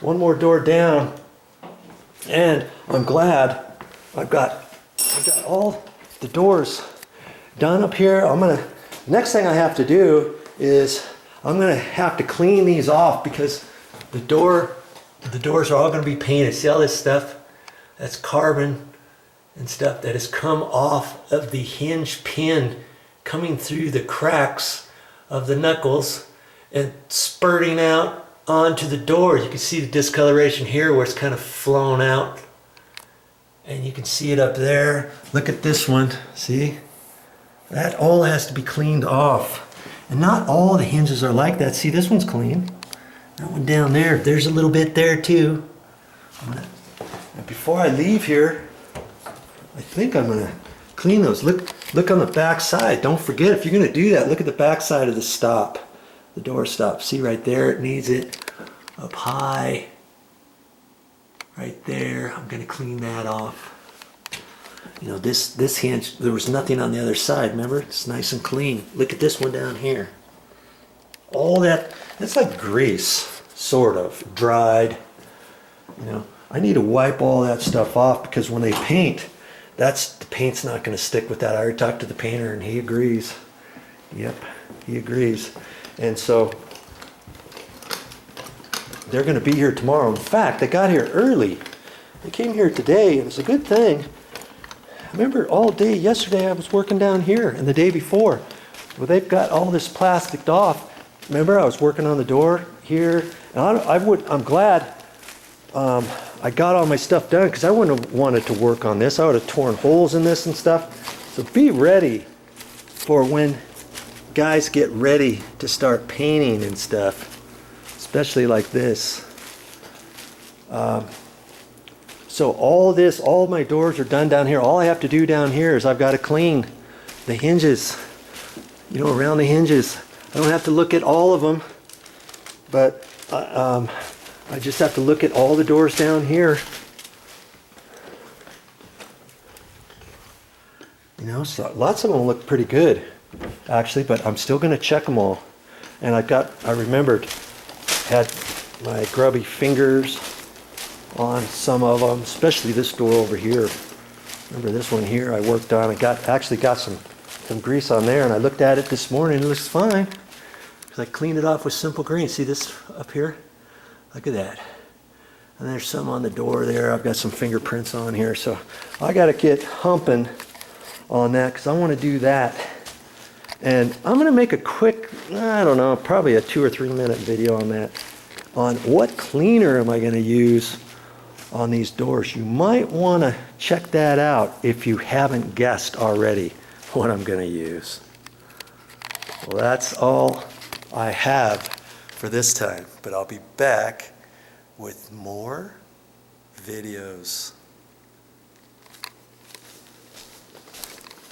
one more door down, and I'm glad I've got all the doors done up here. Next thing I have to do is I'm gonna have to clean these off because the doors are all gonna be painted. See all this stuff? That's carbon and stuff that has come off of the hinge pin, coming through the cracks of the knuckles and spurting out onto the door. You can see the discoloration here where it's kind of flown out, and you can see it up there. Look at this one, see? That all has to be cleaned off. And not all the hinges are like that. See, this one's clean. That one down there, there's a little bit there too. And before I leave here, I think I'm gonna clean those. Look on the back side. Don't forget, if you're gonna do that, look at the back side of the stop, the door stop. See right there, it needs it up high. Right there, I'm gonna clean that off. You know, this hinge, there was nothing on the other side, remember? It's nice and clean. Look at this one down here. All that's like grease, sort of, dried. You know, I need to wipe all that stuff off because when they paint, the paint's not gonna stick with that. I already talked to the painter and he agrees. Yep, he agrees. And so, they're gonna be here tomorrow. In fact, they got here early. They came here today, and it's a good thing. Remember, all day yesterday I was working down here, and the day before. Well, they've got all this plasticed off. Remember, I was working on the door here, and I'm glad I got all my stuff done because I wouldn't have wanted to work on this. I would have torn holes in this and stuff. So be ready for when guys get ready to start painting and stuff, especially like this. So all my doors are done down here. All I have to do down here is I've got to clean the hinges, you know, around the hinges. I don't have to look at all of them, but I just have to look at all the doors down here. You know, so lots of them look pretty good, actually, but I'm still going to check them all. And I remembered, had my grubby fingers on some of them, especially this door over here. Remember this one here I worked on. I actually got some grease on there, and I looked at it this morning. It looks fine because I cleaned it off with simple green. See this up here? Look at that. And there's some on the door there. I've got some fingerprints on here, so I got to get humping on that because I want to do that. And I'm going to make a quick, I don't know, probably a 2 or 3 minute video on that, on what cleaner am I going to use on these doors. You might want to check that out if you haven't guessed already what I'm going to use. Well, that's all I have for this time, but I'll be back with more videos.